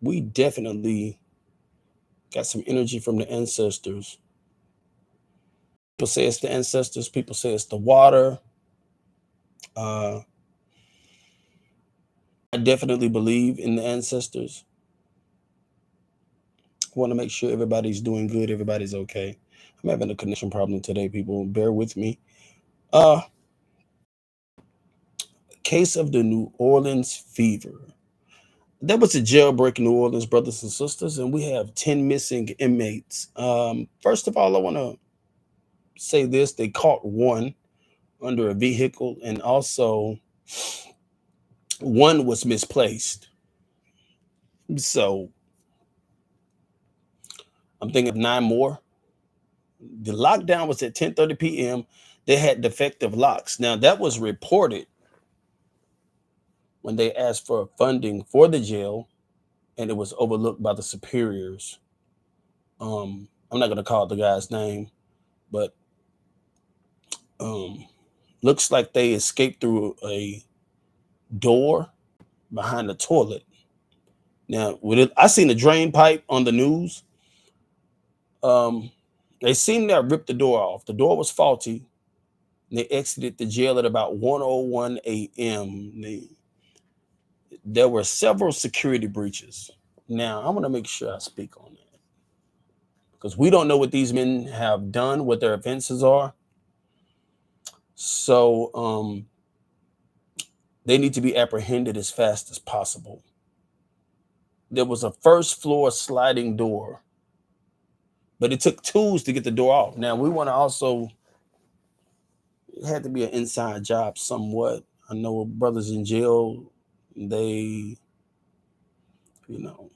We definitely got some energy from the ancestors. People say it's the ancestors. People say it's the water. Uh, I definitely believe in the ancestors. I want to make sure everybody's doing good. Everybody's okay. I'm having a connection problem today, people. Bear with me. Uh, Case of the New Orleans fever. There was a jailbreak in New Orleans, brothers and sisters, and we have 10 missing inmates. First of all, I want to say this: they caught one under a vehicle, and also one was misplaced. So I'm thinking of nine more. The lockdown was at 10:30 p.m. They had defective locks. Now that was reported when they asked for funding for the jail, and it was overlooked by the superiors. I'm not gonna call the guy's name, but um, looks like they escaped through a door behind the toilet. Now, I seen the drain pipe on the news. Um, they seemed to have ripped the door off. The door was faulty. And they exited the jail at about 1:01 a.m. There were several security breaches. Now, I want to make sure I speak on that because we don't know what these men have done, what their offenses are. So they need to be apprehended as fast as possible. There was a first floor sliding door, but it took tools to get the door off. Now, we want to also, it had to be an inside job somewhat. I know brothers in jail, they, you know,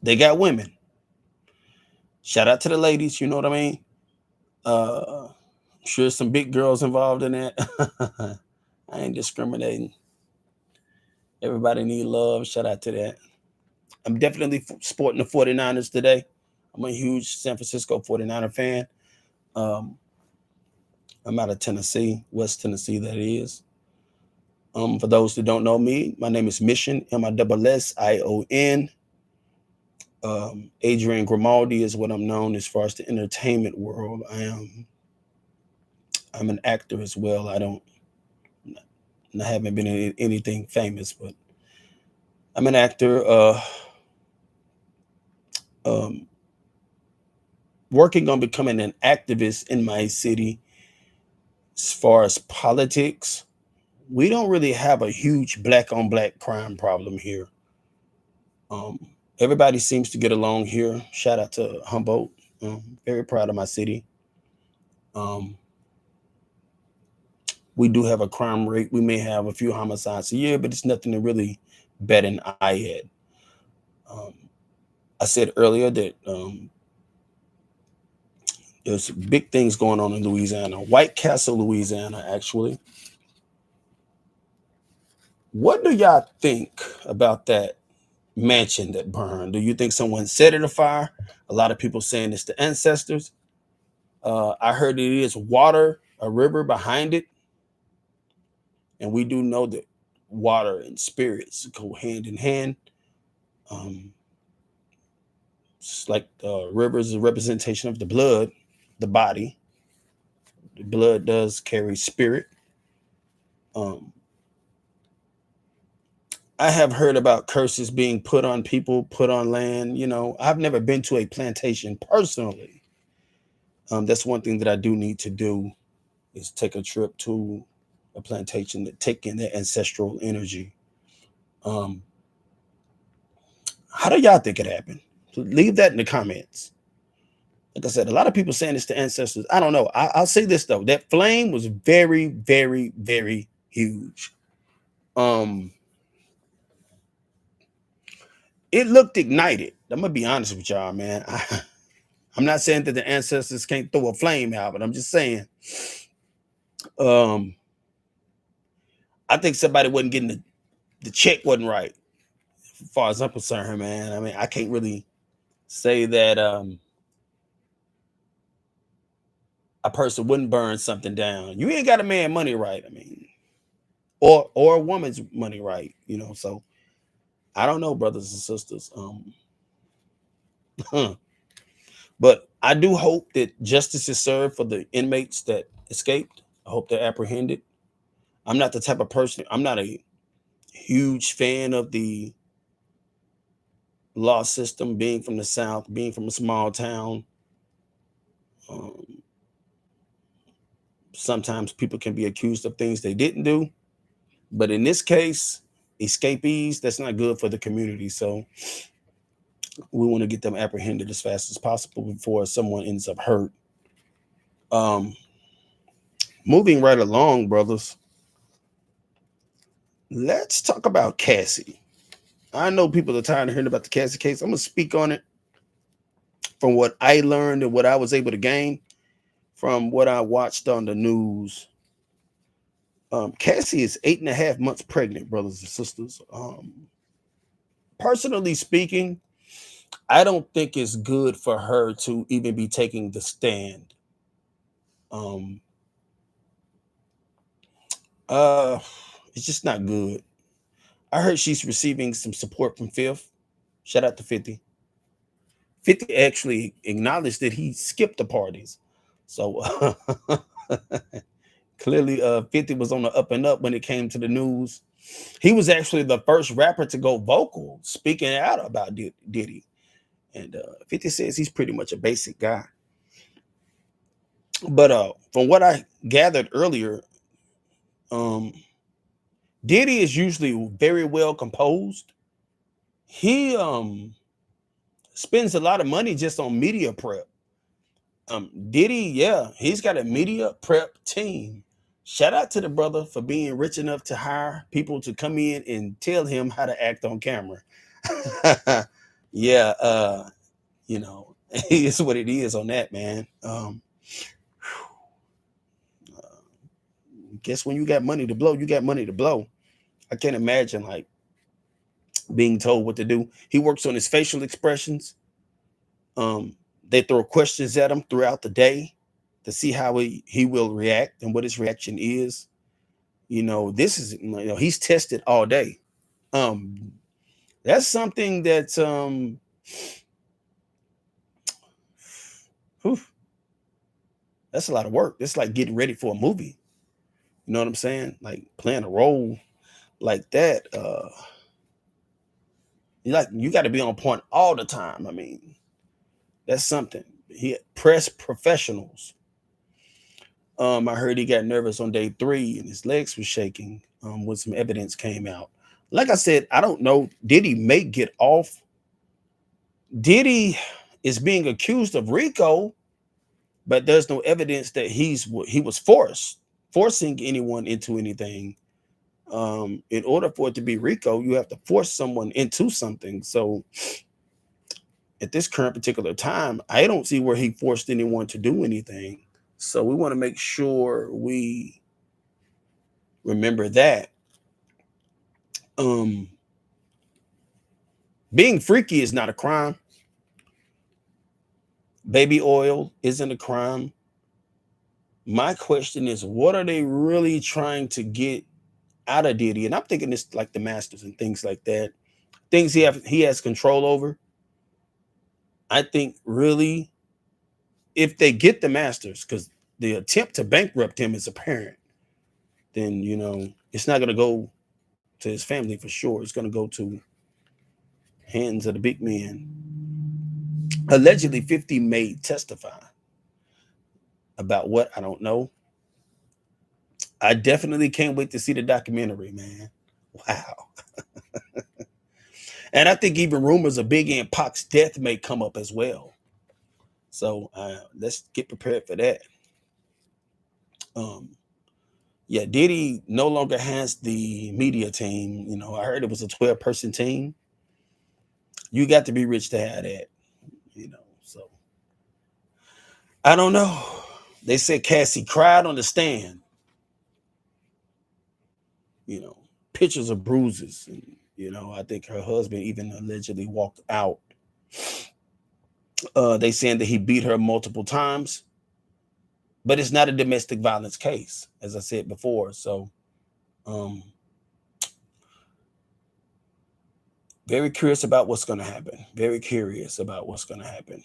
they got women. Shout out to the ladies, you know what I mean? I'm sure some big girls involved in that. I ain't discriminating. Everybody need love. Shout out to that. I'm definitely sporting the 49ers today. I'm a huge San Francisco 49er fan. Um, I'm out of Tennessee, West Tennessee, that is. For those that don't know me, my name is Mission, Mission. Adrian Grimaldi is what I'm known as far as the entertainment world. I'm an actor as well. I haven't been in anything famous, but I'm an actor. Um, Working on becoming an activist in my city as far as politics. We don't really have a huge black on black crime problem here. Um, Everybody seems to get along here. Shout out to Humboldt. Very proud of my city. Um, we do have a crime rate. We may have a few homicides a year, but it's nothing to really bet an eye at. Um, I said earlier that there's big things going on in Louisiana, White Castle, Louisiana, actually. What do y'all think about that mansion that burned? Do you think someone set it afire? A lot of people saying it's the ancestors. I heard it is water, a river behind it, and we do know that water and spirits go hand in hand. Um, it's like river is a representation of the blood, the body. The blood does carry spirit. Um, I have heard about curses being put on people, put on land. You know, I've never been to a plantation personally. That's one thing that I do need to do is take a trip to a plantation to take in their ancestral energy. Um, how do y'all think it happened? Leave that in the comments. Like I said, a lot of people saying it's the ancestors. I don't know. I'll say this though: that flame was very, very, very huge. Um, it looked ignited. I'm gonna be honest with y'all, man. I'm not saying that the ancestors can't throw a flame out, but I'm just saying, um, I think somebody wasn't getting the check wasn't right. As far as I'm concerned, man. I mean, I can't really say that a person wouldn't burn something down. You ain't got a man money right. I mean, or a woman's money right. You know, so I don't know, brothers and sisters. But I do hope that justice is served for the inmates that escaped. I hope they're apprehended. I'm not the type of person, I'm not a huge fan of the law system, being from the South, being from a small town. Um, Sometimes people can be accused of things they didn't do. But in this case, escapees, that's not good for the community. So we want to get them apprehended as fast as possible before someone ends up hurt. Um, Moving right along, brothers, let's talk about Cassie. I know people are tired of hearing about the Cassie case. I'm going to speak on it from what I learned and what I was able to gain from what I watched on the news. Cassie is 8.5 months pregnant, brothers and sisters. Personally speaking, I don't think it's good for her to even be taking the stand. Um, uh, it's just not good. I heard she's receiving some support from Fifth. Shout out to 50. 50 actually acknowledged that he skipped the parties. So clearly 50 was on the up and up when it came to the news. He was actually the first rapper to go vocal speaking out about Diddy. And 50 says he's pretty much a basic guy. But from what I gathered earlier, um, Diddy is usually very well composed. He spends a lot of money just on media prep. Diddy, yeah, he's got a media prep team. Shout out to the brother for being rich enough to hire people to come in and tell him how to act on camera. Yeah, you know, it's what it is on that, man. Guess when you got money to blow, you got money to blow. I can't imagine like being told what to do. He works on his facial expressions. They throw questions at him throughout the day to see how he will react and what his reaction is. You know, this is, you know, he's tested all day. Um, that's something that whew, that's a lot of work. It's like getting ready for a movie. You know what I'm saying? Like playing a role like that. You got to be on point all the time. I mean, that's something. He press professionals. I heard he got nervous on day 3 and his legs were shaking when some evidence came out. Like I said, I don't know. Diddy may get off. Diddy is being accused of RICO, but there's no evidence that he was forcing anyone into anything. In order for it to be RICO, you have to force someone into something. So at this current particular time, I don't see where he forced anyone to do anything. So we want to make sure we remember that. Um, Being freaky is not a crime. Baby oil isn't a crime. My question is, what are they really trying to get out of Diddy? And I'm thinking it's like the masters and things like that. Things he has control over. I think really, if they get the masters, because the attempt to bankrupt him is apparent, then you know it's not going to go to his family for sure. It's going to go to hands of the big men. Allegedly, 50 may testify about what I don't know. I definitely can't wait to see the documentary, man. Wow. And I think even rumors of Biggie and Pac's death may come up as well. So let's get prepared for that. Um, yeah, Diddy no longer has the media team. You know, I heard it was a 12-person team. You got to be rich to have that, you know. So I don't know. They said Cassie cried on the stand, you know, pictures of bruises. And, you know, I think her husband even allegedly walked out. They saying that he beat her multiple times, but it's not a domestic violence case, as I said before. So um, Very curious about what's going to happen. Very curious about what's going to happen.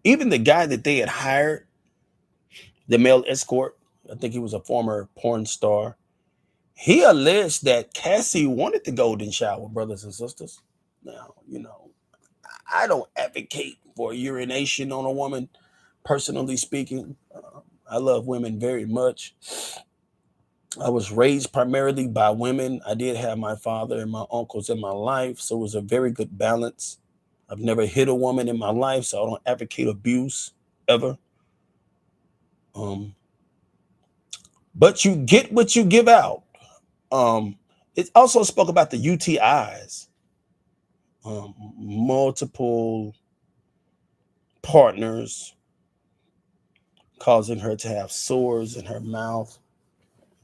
Even the guy that they had hired, the male escort, I think he was a former porn star. He alleged that Cassie wanted the golden shower, brothers and sisters. Now, I don't advocate for urination on a woman, personally speaking. I love women very much. I was raised primarily by women. I did have my father and my uncles in my life, so it was a very good balance. I've never hit a woman in my life, so I don't advocate abuse ever. Um, but you get what you give out. It also spoke about the UTIs, multiple partners causing her to have sores in her mouth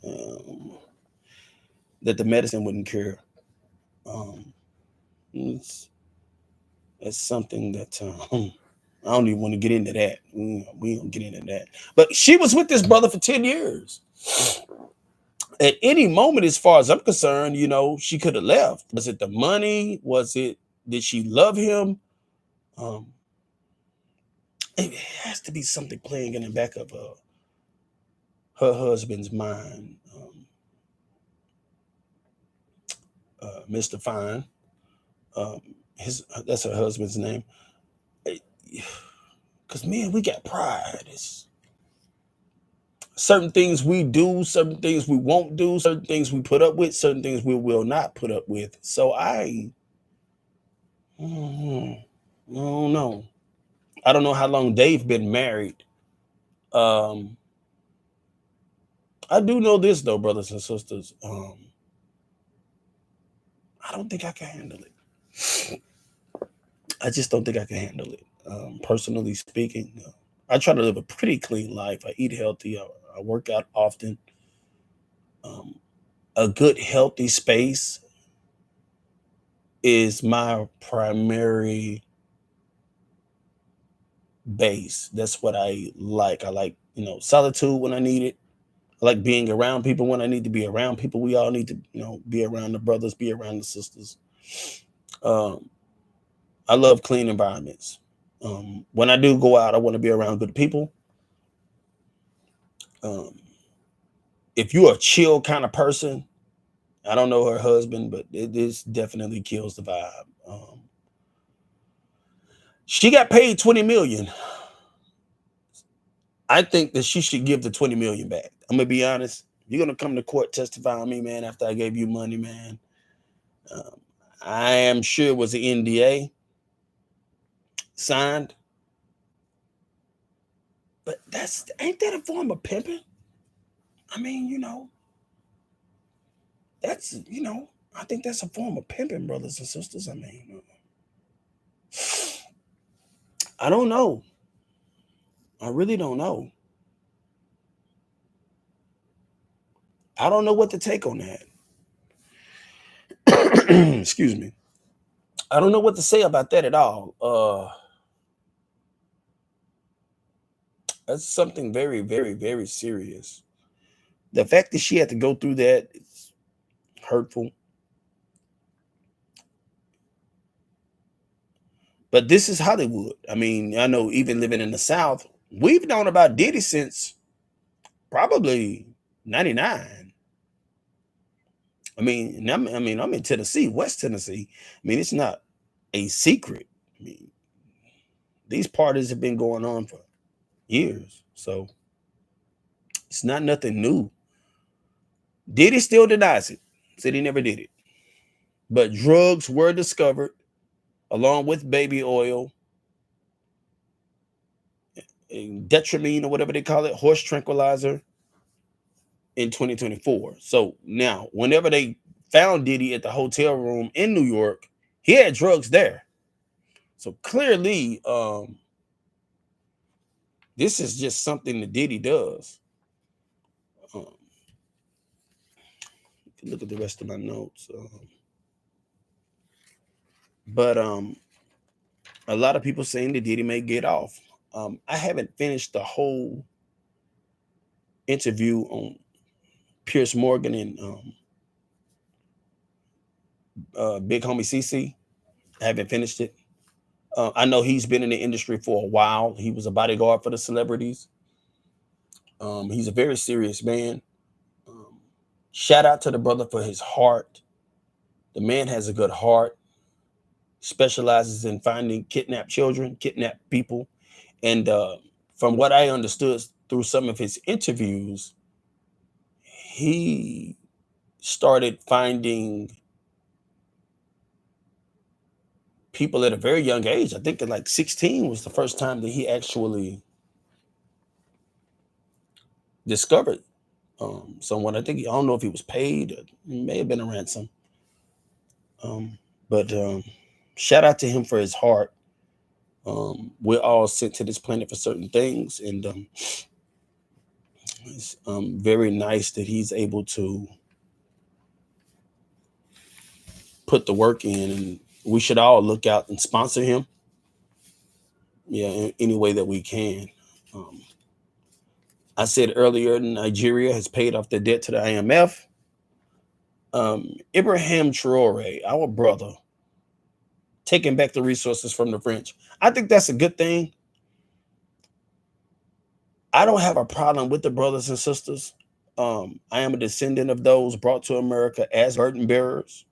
um, that the medicine wouldn't cure. Um, it's, it's something that I don't even want to get into that. We don't get into that. But she was with this brother for 10 years. At any moment, as far as I'm concerned, she could have left. Was it the money? Did she love him? Um, it has to be something playing in the back of her husband's mind. Mr. Fine, um, that's her husband's name. Because man, we got pride. It's certain things we do, certain things we won't do, certain things we put up with, certain things we will not put up with. So I don't know. I don't know how long they've been married. Um, I do know this though, brothers and sisters. I don't think I can handle it. I just don't think I can handle it. Personally speaking, I try to live a pretty clean life. I eat healthy. I work out often. Um, a good, healthy space is my primary base. That's what I like. I like, solitude when I need it. I like being around people when I need to be around people. We all need to, be around the brothers, be around the sisters. Um, I love clean environments. When I do go out, I want to be around good people. Um, if you're a chill kind of person, I don't know her husband, but this definitely kills the vibe. She got paid 20 million. I think that she should give the 20 million back. I'm gonna be honest. You're gonna come to court testify on me, man, after I gave you money, man. Um, I am sure it was an NDA signed, but that's ain't that a form of pimping? I mean, that's I think that's a form of pimping, brothers and sisters. I mean, I don't know. I really don't know. I don't know what to take on that. Excuse me. I don't know what to say about that at all. That's something very, very, very serious. The fact that she had to go through that is hurtful. But this is Hollywood. I mean, I know even living in the South, we've known about Diddy since probably 99. I'm in Tennessee, West Tennessee. I mean, it's not a secret. I mean, these parties have been going on for years. So it's not nothing new. Diddy still denies it. Said he never did it. But drugs were discovered along with baby oil, detramine or whatever they call it, horse tranquilizer in 2024. So now, whenever they found Diddy at the hotel room in New York, he had drugs there. So clearly, this is just something that Diddy does. Um, look at the rest of my notes. But a lot of people saying that Diddy may get off. I haven't finished the whole interview on Pierce Morgan and Big Homie CC. I haven't finished it. I know he's been in the industry for a while. He was a bodyguard for the celebrities. He's a very serious man. Um, Shout out to the brother for his heart. The man has a good heart. Specializes in finding kidnapped children, kidnapped people, and from what I understood through some of his interviews, he started finding people at a very young age. I think at like 16 was the first time that he actually discovered someone. I think I don't know if he was paid. Or it may have been a ransom. Um, but shout out to him for his heart. We're all sent to this planet for certain things, and it's very nice that he's able to put the work in, and we should all look out and sponsor him. Yeah, in any way that we can. Um, I said earlier, Nigeria has paid off the debt to the IMF. Ibrahim Traore, our brother, taking back the resources from the French. I think that's a good thing. I don't have a problem with the brothers and sisters. I am a descendant of those brought to America as burden bearers.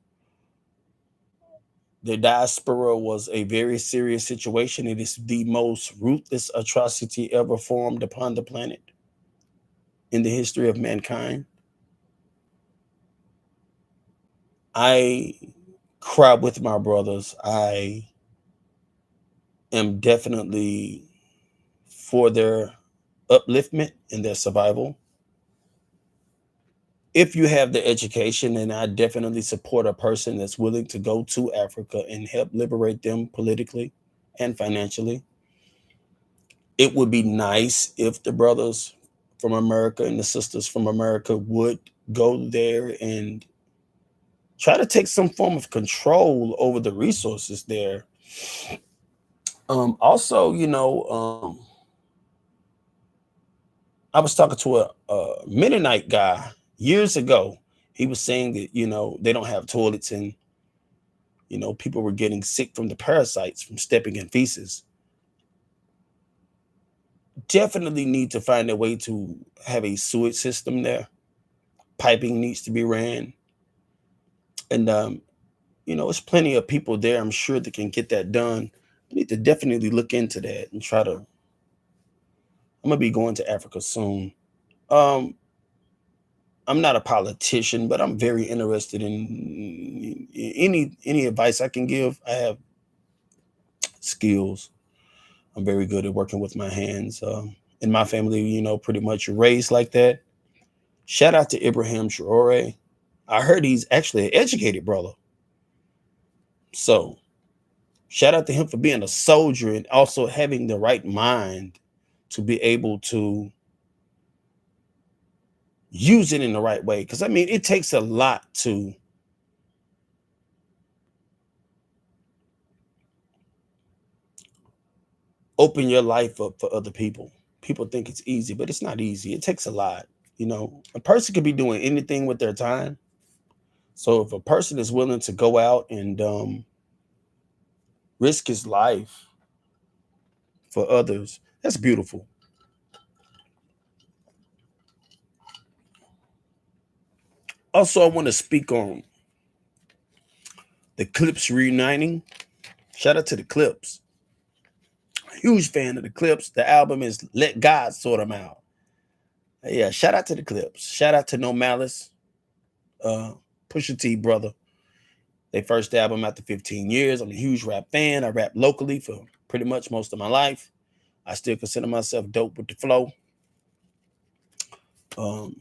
The diaspora was a very serious situation. It is the most ruthless atrocity ever formed upon the planet in the history of mankind. I cry with my brothers. I am definitely for their upliftment and their survival. If you have the education, and I definitely support a person that's willing to go to Africa and help liberate them politically and financially. It would be nice if the brothers from America and the sisters from America would go there and try to take some form of control over the resources there. Also, I was talking to a Mennonite guy years ago. He was saying that they don't have toilets, and people were getting sick from the parasites from stepping in feces. Definitely need to find a way to have a sewage system there. Piping needs to be ran, and there's plenty of people there. I'm sure that can get that done. We need to definitely look into that and try to. I'm gonna be going to Africa soon. Um, I'm not a politician, but I'm very interested in any advice I can give. I have skills. I'm very good at working with my hands. In my family, pretty much raised like that. Shout out to Ibrahim Traore. I heard he's actually an educated brother. So shout out to him for being a soldier and also having the right mind to be able to use it in the right way. Because I mean, it takes a lot to open your life up for other people. People think it's easy, but it's not easy. It takes a lot. A person could be doing anything with their time. So if a person is willing to go out and risk his life for others, that's beautiful. Also, I want to speak on the Clips reuniting. Shout out to the Clips. Huge fan of the Clips. The album is Let God Sort Them Out. Yeah, shout out to the Clips. Shout out to No Malice, uh, Pusha T brother. Their first album after 15 years. I'm a huge rap fan. I rap locally for pretty much most of my life. I still consider myself dope with the flow. Um,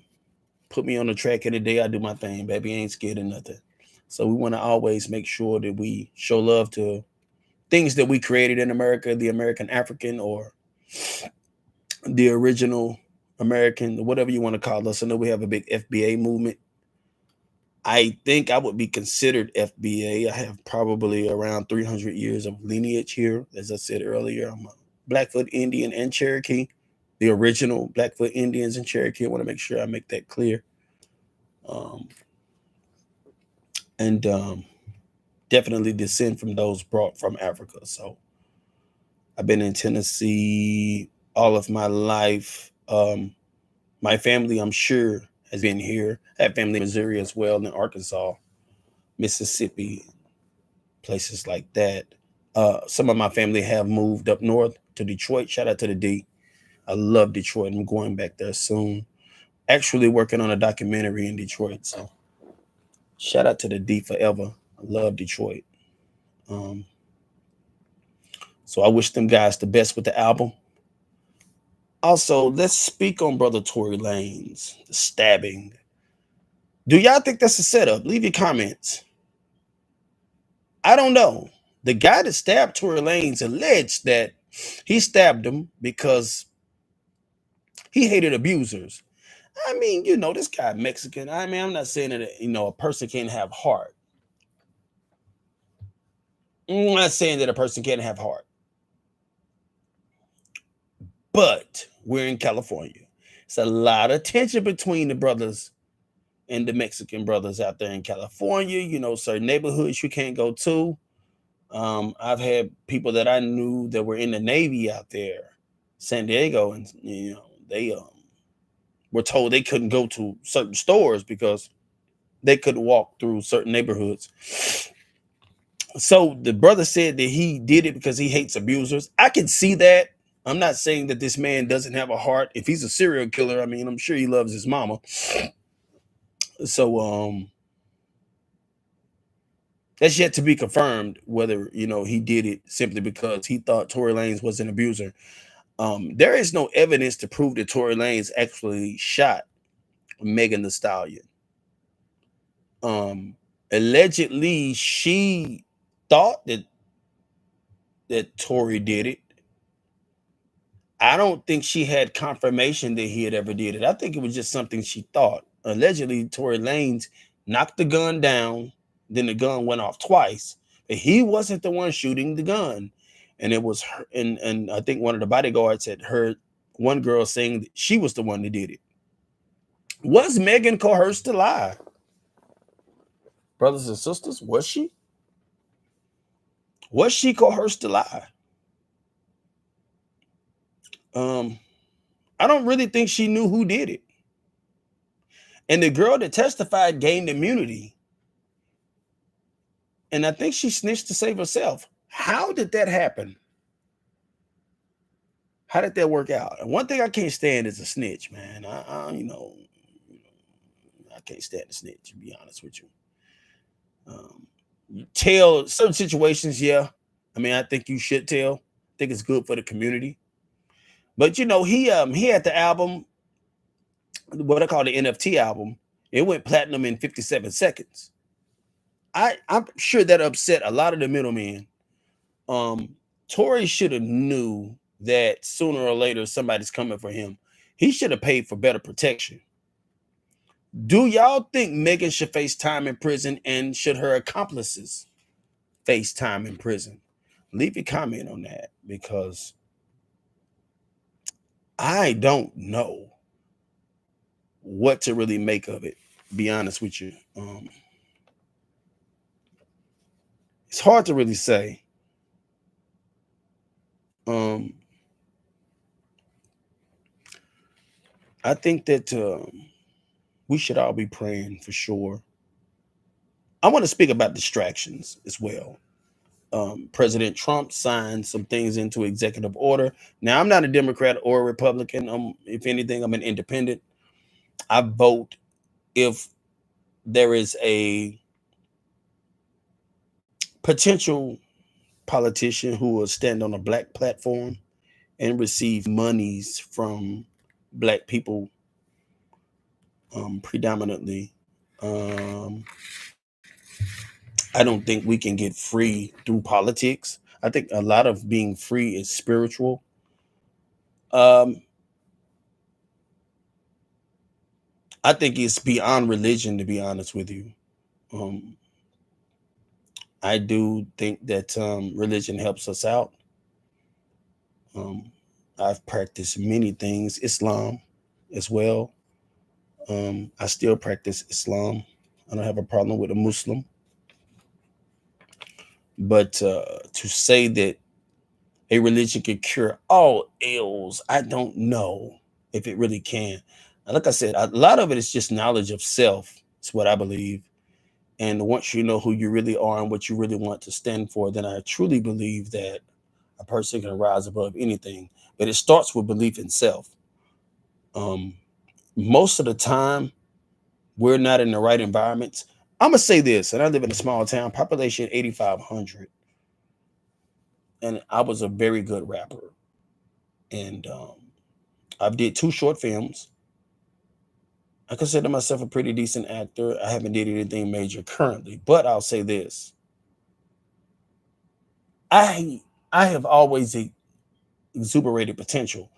Put me on the track any day. I do my thing, baby. I ain't scared of nothing. So we want to always make sure that we show love to things that we created in America, the American African or the original American, whatever you want to call us. I know we have a big FBA movement. I think I would be considered FBA. I have probably around 300 years of lineage here. As I said earlier, I'm a Blackfoot Indian and Cherokee, the original Blackfoot Indians and Cherokee. I want to make sure I make that clear. Um, and definitely descend from those brought from Africa. So I've been in Tennessee all of my life. My family, I'm sure, has been here. I have family in Missouri as well, in Arkansas, Mississippi, places like that. Some of my family have moved up north to Detroit. Shout out to the D. I love Detroit. I'm going back there soon. Actually, working on a documentary in Detroit. So shout out to the D forever. I love Detroit. Um, so I wish them guys the best with the album. Also, let's speak on Brother Tory Lanez, the stabbing. Do y'all think that's a setup? Leave your comments. I don't know. The guy that stabbed Tory Lanez alleged that he stabbed him because he hated abusers. I mean, this guy Mexican. I mean, I'm not saying that a person can't have heart. I'm not saying that a person can't have heart. But we're in California. It's a lot of tension between the brothers and the Mexican brothers out there in California. Certain neighborhoods you can't go to. I've had people that I knew that were in the Navy out there, San Diego, and they were told they couldn't go to certain stores because they couldn't walk through certain neighborhoods. So the brother said that he did it because he hates abusers. I can see that. I'm not saying that this man doesn't have a heart. If he's a serial killer, I mean, I'm sure he loves his mama. So that's yet to be confirmed whether he did it simply because he thought Tory Lanez was an abuser. There is no evidence to prove that Tory Lanez actually shot Megan Thee Stallion. Allegedly, she thought that Tory did it. I don't think she had confirmation that he had ever did it. I think it was just something she thought. Allegedly, Tory Lanez knocked the gun down, then the gun went off twice. But he wasn't the one shooting the gun. And it was her, and I think one of the bodyguards had heard one girl saying that she was the one that did it. Was Megan coerced to lie? Brothers and sisters, was she? Was she coerced to lie? I don't really think she knew who did it. And the girl that testified gained immunity. And I think she snitched to save herself. How did that happen? How did that work out? And one thing I can't stand is a snitch, man. I can't stand a snitch, to be honest with you. You tell certain situations, yeah. I mean, I think you should tell. I think it's good for the community. But he had the album, what I call the NFT album. It went platinum in 57 seconds. I'm sure that upset a lot of the middlemen. Tory should have knew that sooner or later somebody's coming for him. He should have paid for better protection. Do y'all think Megan should face time in prison, and should her accomplices face time in prison? Leave a comment on that, because I don't know what to really make of it. Be honest with you. It's hard to really say. Um, I think that we should all be praying for sure. I want to speak about distractions as well. President Trump signed some things into executive order. Now, I'm not a Democrat or a Republican. If anything, I'm an independent. I vote if there is a potential politician who will stand on a black platform and receive monies from black people, predominantly. Um, I don't think we can get free through politics. I think a lot of being free is spiritual. Um, I think it's beyond religion, to be honest with you. Um, I do think that religion helps us out. Um, I've practiced many things, Islam as well. I still practice Islam. I don't have a problem with a Muslim. But to say that a religion can cure all ills, I don't know if it really can. And like I said, a lot of it is just knowledge of self. It's what I believe. And once you know who you really are and what you really want to stand for, then I truly believe that a person can rise above anything. But it starts with belief in self. Um, Most of the time, we're not in the right environments. I'm gonna say this, and I live in a small town, population 8,500, and I was a very good rapper. And I've did two short films. I consider myself a pretty decent actor. I haven't did anything major currently, but I'll say this: I I have always exuberated potential.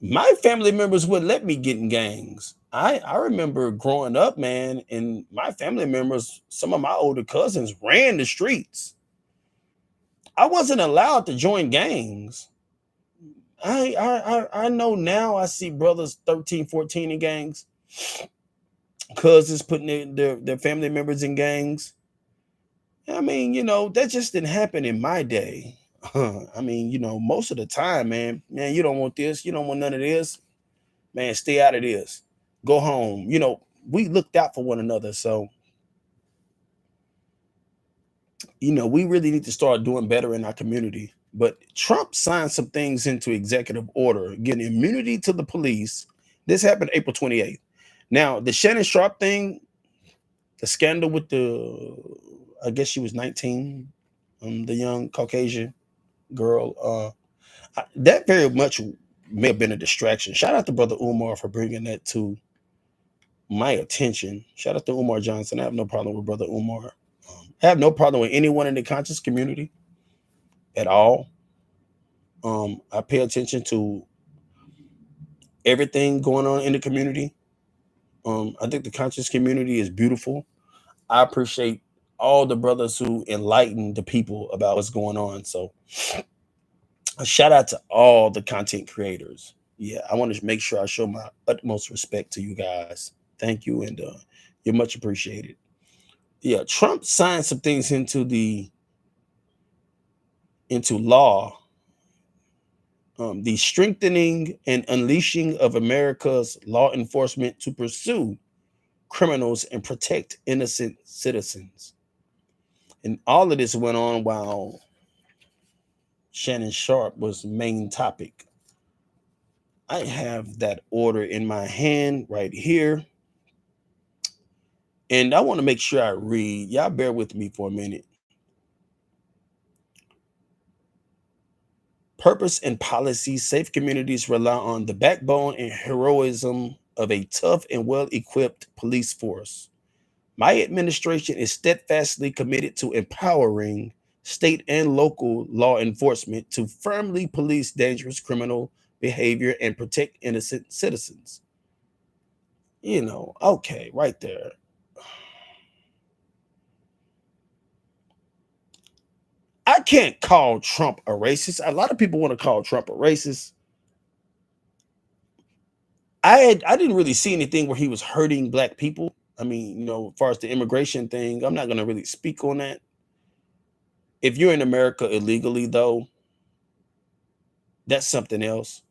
My family members would let me get in gangs. I remember growing up, man, and my family members, some of my older cousins ran the streets. I wasn't allowed to join gangs. I know now. I see brothers 13, 14 in gangs, cousins putting their family members in gangs. I mean, that just didn't happen in my day. I mean, most of the time, man, you don't want this, you don't want none of this, man, stay out of this. Go home. We looked out for one another. So, we really need to start doing better in our community. But Trump signed some things into executive order, getting immunity to the police. This happened April 28th. Now, the Shannon Sharp thing, the scandal with I guess she was 19, the young Caucasian girl, that very much may have been a distraction. Shout out to Brother Umar for bringing that to my attention. Shout out to Umar Johnson. I have no problem with Brother Umar. I have no problem with anyone in the conscious community at all. I pay attention to everything going on in the community. I think the conscious community is beautiful. I appreciate all the brothers who enlighten the people about what's going on. So, a shout out to all the content creators. Yeah, I want to make sure I show my utmost respect to you guys. Thank you, and you're much appreciated. Yeah, Trump signed some things into law, the strengthening and unleashing of America's law enforcement to pursue criminals and protect innocent citizens. And all of this went on while Shannon Sharp was main topic. I have that order in my hand right here. And I want to make sure I read. Y'all bear with me for a minute. Purpose and policy, safe communities rely on the backbone and heroism of a tough and well equipped police force. My administration is steadfastly committed to empowering state and local law enforcement to firmly police dangerous criminal behavior and protect innocent citizens. Okay, right there. I can't call Trump a racist. A lot of people want to call Trump a racist. I didn't really see anything where he was hurting black people. I mean, as far as the immigration thing, I'm not going to really speak on that. If you're in America illegally, though, that's something else.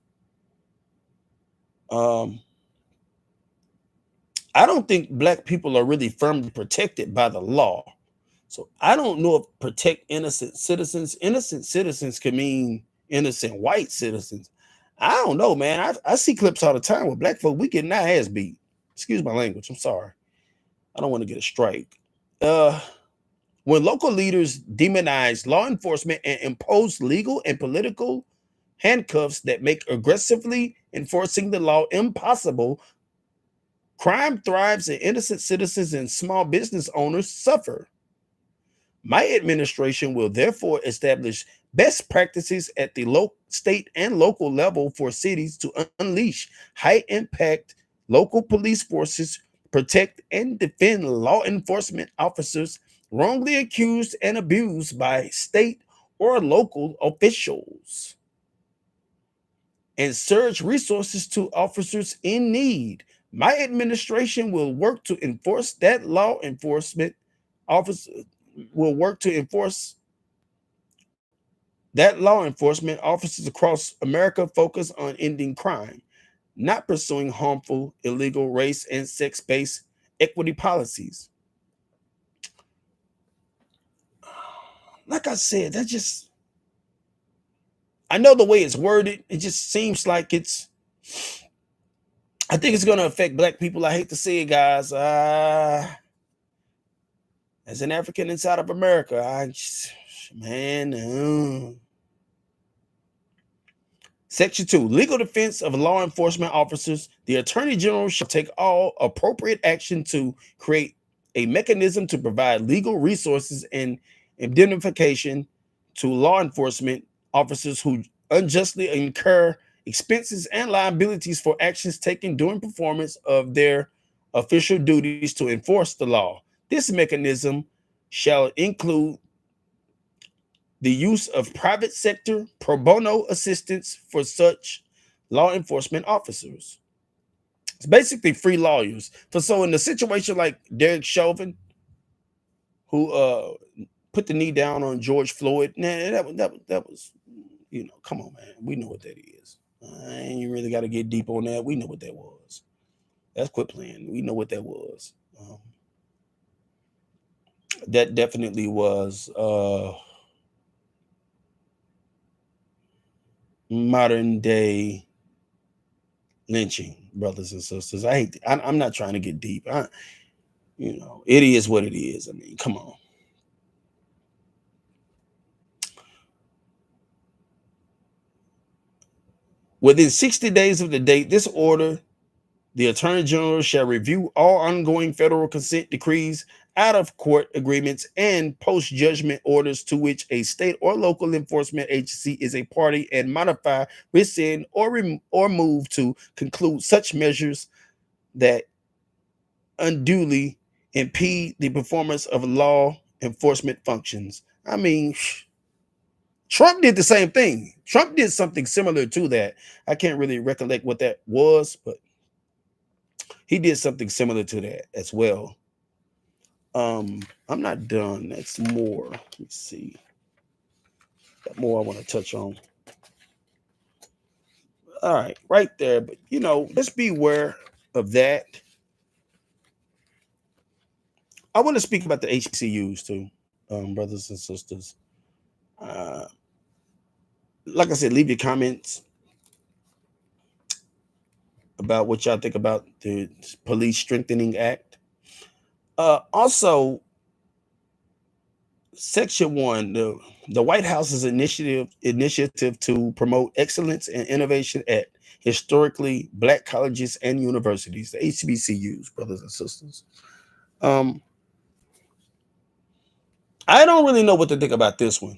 Um, I don't think black people are really firmly protected by the law. So I don't know if protect innocent citizens. Innocent citizens can mean innocent white citizens. I don't know, man. I see clips all the time where black folk we getting our ass beat. Excuse my language. I'm sorry. I don't want to get a strike. Uh, when local leaders demonize law enforcement and impose legal and political handcuffs that make aggressively enforcing the law impossible, crime thrives and innocent citizens and small business owners suffer. My administration will therefore establish best practices at the state and local level for cities to unleash high impact local police forces, protect and defend law enforcement officers wrongly accused and abused by state or local officials, and surge resources to officers in need. My administration will work to enforce that law enforcement officer will work to enforce that law enforcement officers across America focus on ending crime, not pursuing harmful, illegal race and sex based equity policies. Like I said, that just, I know the way it's worded, it just seems like I think it's going to affect black people. I hate to say it, guys. As an African inside of America, man. Section 2, legal defense of law enforcement officers. The Attorney General shall take all appropriate action to create a mechanism to provide legal resources and indemnification to law enforcement officers who unjustly incur expenses and liabilities for actions taken during performance of their official duties to enforce the law. This mechanism shall include the use of private sector pro bono assistance for such law enforcement officers. It's basically free lawyers. So in the situation like Derek Chauvin, who put the knee down on George Floyd, nah, that was, come on, man. We know what that is. I ain't really got to get deep on that. We know what that was. That's quit playing. We know what that was. That definitely was modern day lynching, brothers and sisters. I'm not trying to get deep. It is what it is. I mean, come on. Within 60 days of the date this order, the Attorney General shall review all ongoing federal consent decrees, out of court agreements, and post judgment orders to which a state or local enforcement agency is a party, and modify, rescind, or move to conclude such measures that unduly impede the performance of law enforcement functions. I mean, Trump did the same thing. Trump did something similar to that. I can't really recollect what that was, but he did something similar to that as well. I'm not done. That's more. Let me see. Got more I want to touch on. All right, right there. But let's be aware of that. I want to speak about the HBCUs too, brothers and sisters. Uh, like I said, leave your comments about what y'all think about the Police Strengthening Act. Also, Section 1, the White House's initiative to promote excellence and innovation at historically black colleges and universities, the HBCUs, brothers and sisters. I don't really know what to think about this one.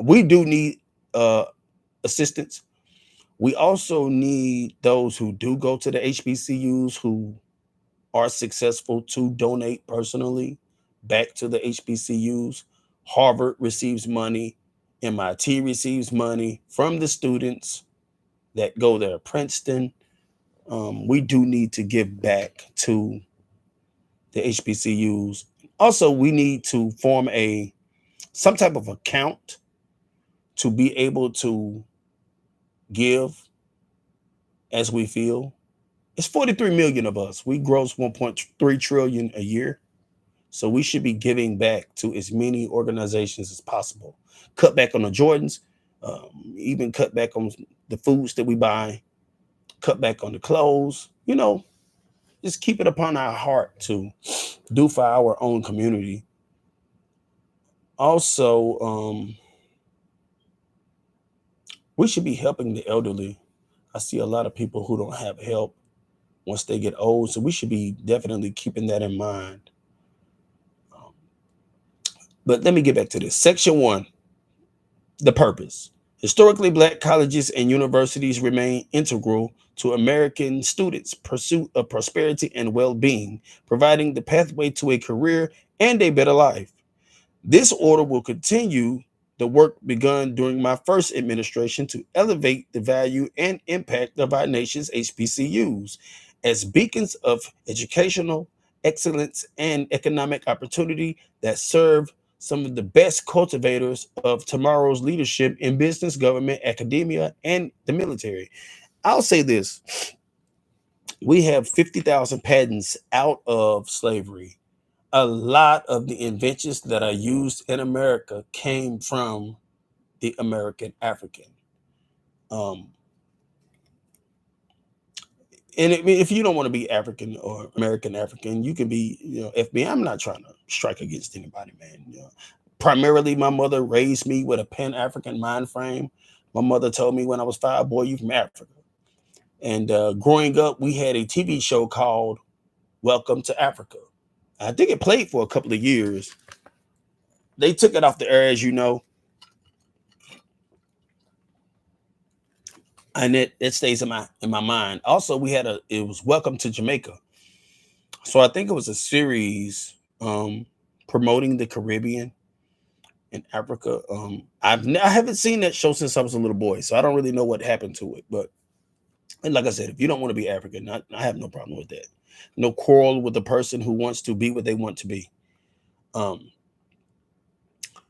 We do need assistance. We also need those who do go to the HBCUs who are successful to donate personally back to the HBCUs. Harvard receives money, MIT receives money from the students that go there. Princeton, we do need to give back to the HBCUs. Also, we need to form some type of account to be able to give as we feel. It's 43 million of us. We gross 1.3 trillion a year. So we should be giving back to as many organizations as possible. Cut back on the Jordans, even cut back on the foods that we buy, cut back on the clothes, just keep it upon our heart to do for our own community. Also, we should be helping the elderly. I see a lot of people who don't have help once they get old. So we should be definitely keeping that in mind. But let me get back to this. Section 1, the purpose. Historically, black colleges and universities remain integral to American students' pursuit of prosperity and well-being, providing the pathway to a career and a better life. This order will continue the work begun during my first administration to elevate the value and impact of our nation's HBCUs as beacons of educational excellence and economic opportunity that serve some of the best cultivators of tomorrow's leadership in business, government, academia, and the military. I'll say this: we have 50,000 patents out of slavery. A lot of the inventions that are used in America came from the American African. Um, and if you don't want to be African or American African, you can be, FB. I'm not trying to strike against anybody, man. Primarily, my mother raised me with a Pan African mind frame. My mother told me when I was 5, boy, you from Africa. And growing up, we had a TV show called Welcome to Africa. I think it played for a couple of years. They took it off the air, as you know, and it stays in my mind. Also, it was Welcome to Jamaica. So I think it was a series promoting the Caribbean and Africa. I haven't seen that show since I was a little boy, so I don't really know what happened to it. But and like I said, if you don't want to be African, I have no problem with that. No quarrel with the person who wants to be what they want to be. Um,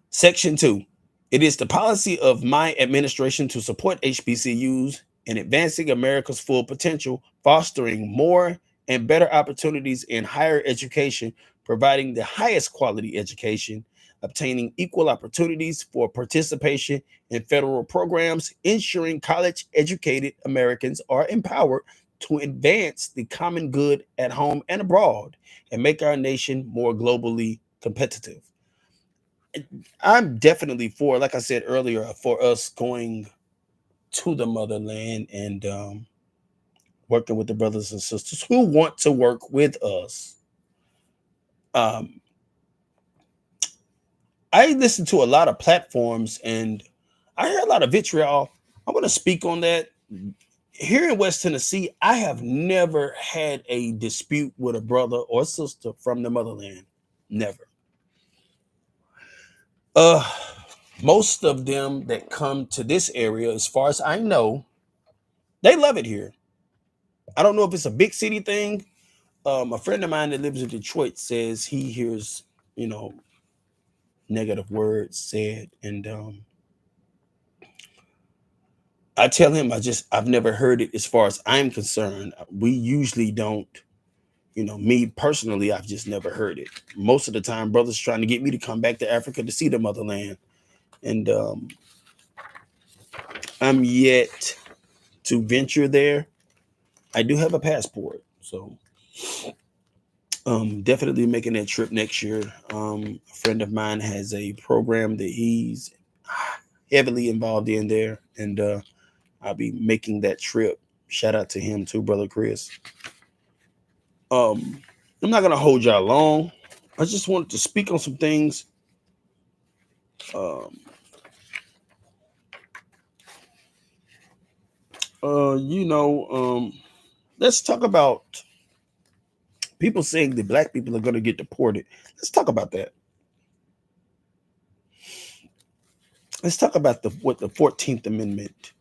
Section 2. It is the policy of my administration to support HBCUs in advancing America's full potential, fostering more and better opportunities in higher education, providing the highest quality education, obtaining equal opportunities for participation in federal programs, ensuring college educated Americans are empowered to advance the common good at home and abroad and make our nation more globally competitive. I'm definitely for, like I said earlier, for us going to the motherland and working with the brothers and sisters who want to work with us. Um, I listen to a lot of platforms and I hear a lot of vitriol. I want to speak on that. Here in West Tennessee, I have never had a dispute with a brother or sister from the motherland. Never. Uh, Most of them that come to this area, as far as I know, they love it here. I don't know if it's a big city thing. A friend of mine that lives in Detroit says he hears, you know, negative words said, and I tell him I've never heard it. As far as I'm concerned, we usually don't. Me personally, I've just never heard it. Most of the time, brothers trying to get me to come back to Africa to see the motherland, and I'm yet to venture there. I do have a passport, so definitely making that trip next year. A friend of mine has a program that he's heavily involved in there, and I'll be making that trip. Shout out to him too, brother Chris. Um, I'm not gonna hold y'all long. I just wanted to speak on some things. Um, you know, let's talk about people saying that black people are gonna get deported. Let's talk about that. Let's talk about the 14th Amendment.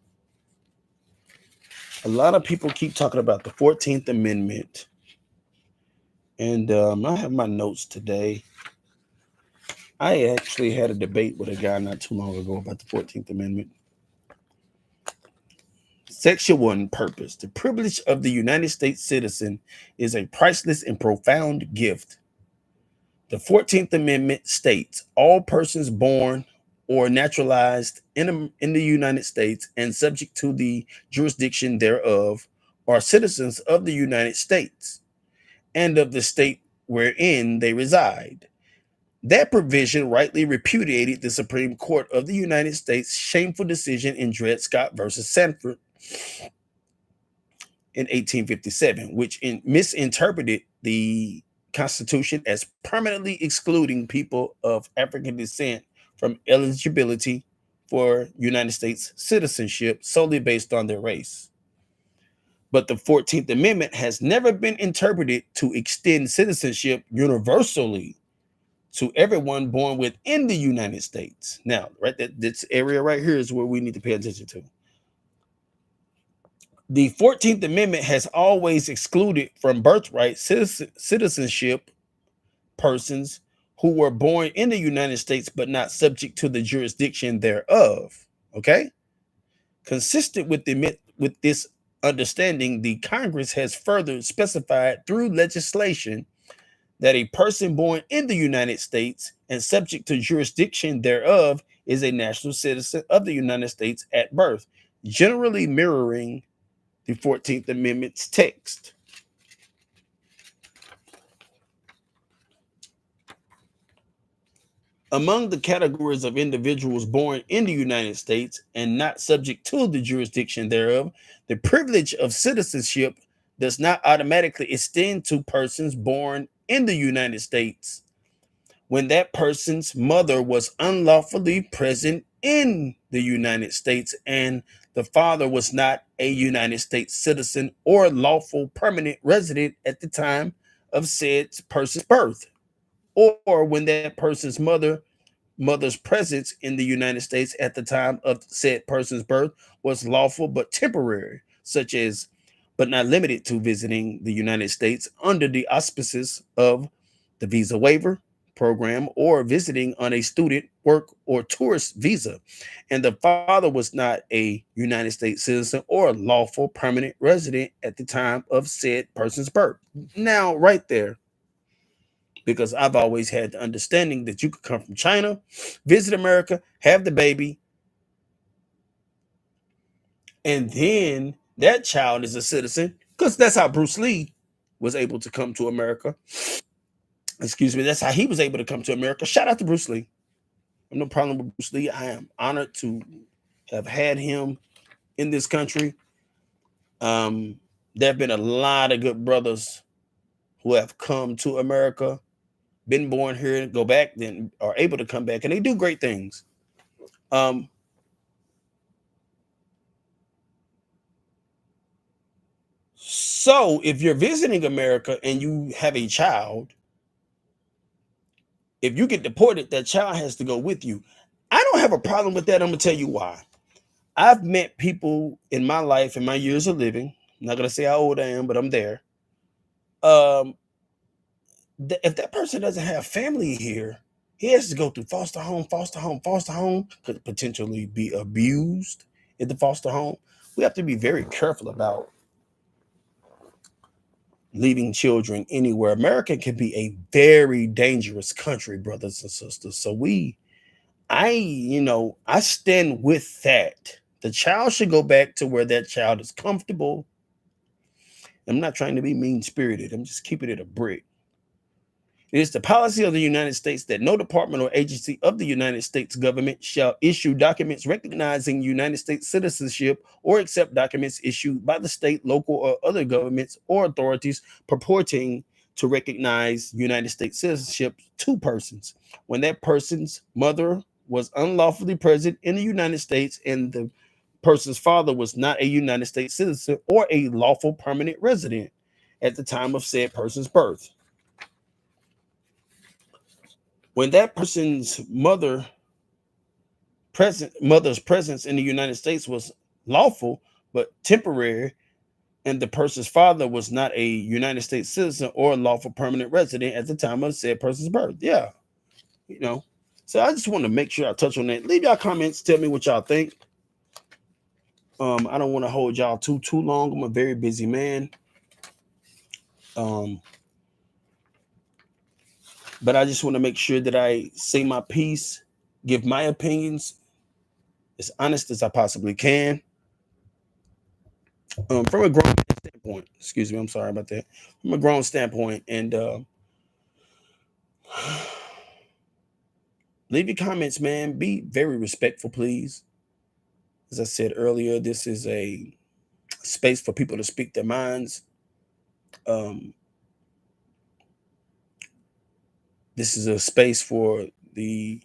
A lot of people keep talking about the 14th Amendment, and I have my notes today. I actually had a debate with a guy not too long ago about the 14th Amendment. Section 1, purpose. The privilege of the United States citizen is a priceless and profound gift. The 14th Amendment states all persons born or naturalized in the United States and subject to the jurisdiction thereof are citizens of the United States and of the state wherein they reside. That provision rightly repudiated the Supreme Court of the United States' shameful decision in Dred Scott versus Sanford in 1857, which misinterpreted the Constitution as permanently excluding people of African descent from eligibility for United States citizenship solely based on their race. But the 14th Amendment has never been interpreted to extend citizenship universally to everyone born within the United States. Now, right, this area right here is where we need to pay attention to. The 14th Amendment has always excluded from birthright citizenship persons who were born in the United States but not subject to the jurisdiction thereof. Okay? Consistent with this understanding, the Congress has further specified through legislation that a person born in the United States and subject to jurisdiction thereof is a national citizen of the United States at birth, generally mirroring the 14th Amendment's text. Among the categories of individuals born in the United States and not subject to the jurisdiction thereof, the privilege of citizenship does not automatically extend to persons born in the United States when that person's mother was unlawfully present in the United States and the father was not a United States citizen or lawful permanent resident at the time of said person's birth, or when that person's mother's presence in the United States at the time of said person's birth was lawful but temporary, such as but not limited to visiting the United States under the auspices of the visa waiver program or visiting on a student, work, or tourist visa, and the father was not a United States citizen or lawful permanent resident at the time of said person's birth. Now, right there, because I've always had the understanding that you could come from China, visit America, have the baby, and then that child is a citizen, because that's how Bruce Lee was able to come to America. Excuse me, that's how he was able to come to America. Shout out to Bruce Lee. I have no problem with Bruce Lee. I am honored to have had him in this country. Um, there have been a lot of good brothers who have come to America, been born here, go back, then are able to come back, and they do great things. Um, So, if you're visiting America and you have a child, if you get deported, that child has to go with you. I don't have a problem with that. I'm gonna tell you why. I've met people in my life, in my years of living. I'm not gonna say how old I am, but I'm there. Um, if that person doesn't have family here, he has to go through foster home, foster home, foster home, could potentially be abused in the foster home. We have to be very careful about leaving children anywhere. America can be a very dangerous country, brothers and sisters. So I stand with that. The child should go back to where that child is comfortable. I'm not trying to be mean spirited. I'm just keeping it a brick. It is the policy of the United States that no department or agency of the United States government shall issue documents recognizing United States citizenship or accept documents issued by the state, local, or other governments or authorities purporting to recognize United States citizenship to persons when that person's mother was unlawfully present in the United States and the person's father was not a United States citizen or a lawful permanent resident at the time of said person's birth. When that person's mother's presence in the United States was lawful but temporary, and the person's father was not a United States citizen or lawful permanent resident at the time of said person's birth. Yeah, you know. So I just want to make sure I touch on that. Leave y'all comments. Tell me what y'all think. I don't want to hold y'all too long. I'm a very busy man. Um, but I just want to make sure that I say my piece, give my opinions as honest as I possibly can. From a grown standpoint. Excuse me, I'm sorry about that. From a grown standpoint, and leave your comments, man. Be very respectful, please. As I said earlier, this is a space for people to speak their minds. Um, this is a space for the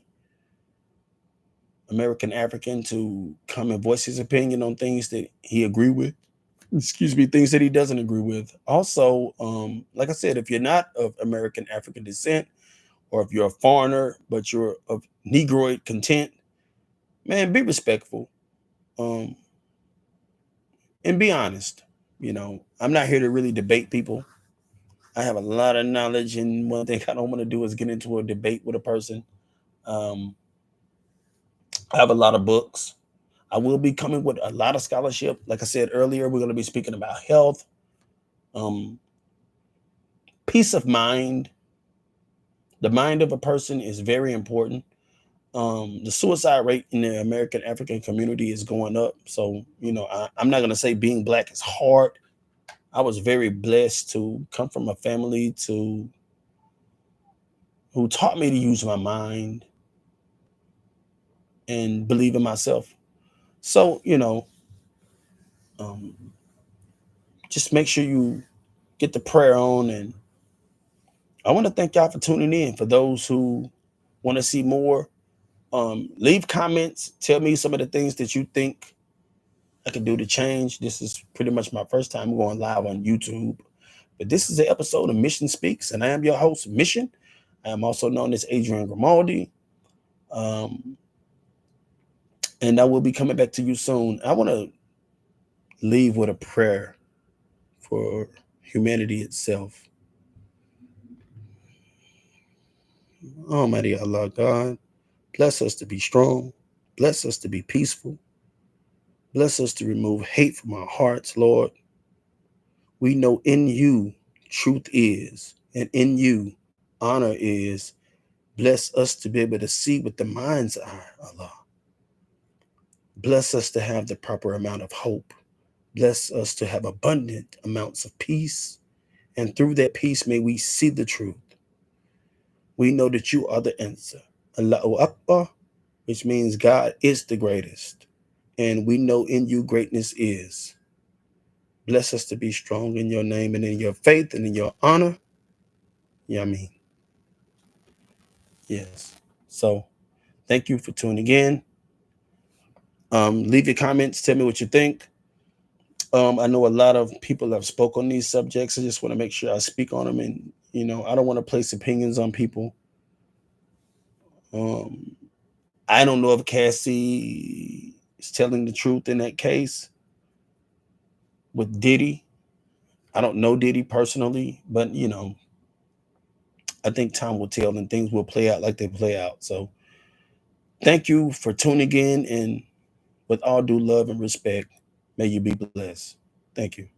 American African to come and voice his opinion on things that he agree with. Excuse me, things that he doesn't agree with. Also, like I said, if you're not of American African descent, or if you're a foreigner but you're of Negroid content, man, be respectful, um, and be honest. I'm not here to really debate people. I have a lot of knowledge, and one thing I don't want to do is get into a debate with a person. Um, I have a lot of books. I will be coming with a lot of scholarship. Like I said earlier, we're going to be speaking about health, um, peace of mind. The mind of a person is very important. The suicide rate in the American African community is going up. So, I'm not going to say being black is hard. I was very blessed to come from a family to who taught me to use my mind and believe in myself. So, um, just make sure you get the prayer on. And I want to thank y'all for tuning in. For those who want to see more, leave comments. Tell me some of the things that you think I can do to change. This is pretty much my first time going live on YouTube. But this is an episode of Mission Speaks, and I am your host, Mission. I am also known as Adrian Grimaldi. Um, and I will be coming back to you soon. I want to leave with a prayer for humanity itself. Almighty Allah God, bless us to be strong. Bless us to be peaceful. Bless us to remove hate from our hearts, Lord. We know in you truth is, and in you honor is. Bless us to be able to see with the mind's eye, Allah. Bless us to have the proper amount of hope. Bless us to have abundant amounts of peace. And through that peace, may we see the truth. We know that you are the answer. Allahu Akbar, which means God is the greatest. And we know in you greatness is. Bless us to be strong in your name and in your faith and in your honor. Yameen. Yes. So thank you for tuning in. Leave your comments. Tell me what you think. I know a lot of people have spoke on these subjects. I just want to make sure I speak on them, and I don't want to place opinions on people. Um, I don't know if Cassie is telling the truth in that case with Diddy. I don't know Diddy personally, but I think time will tell and things will play out like they play out. So thank you for tuning in, and with all due love and respect, may you be blessed. Thank you.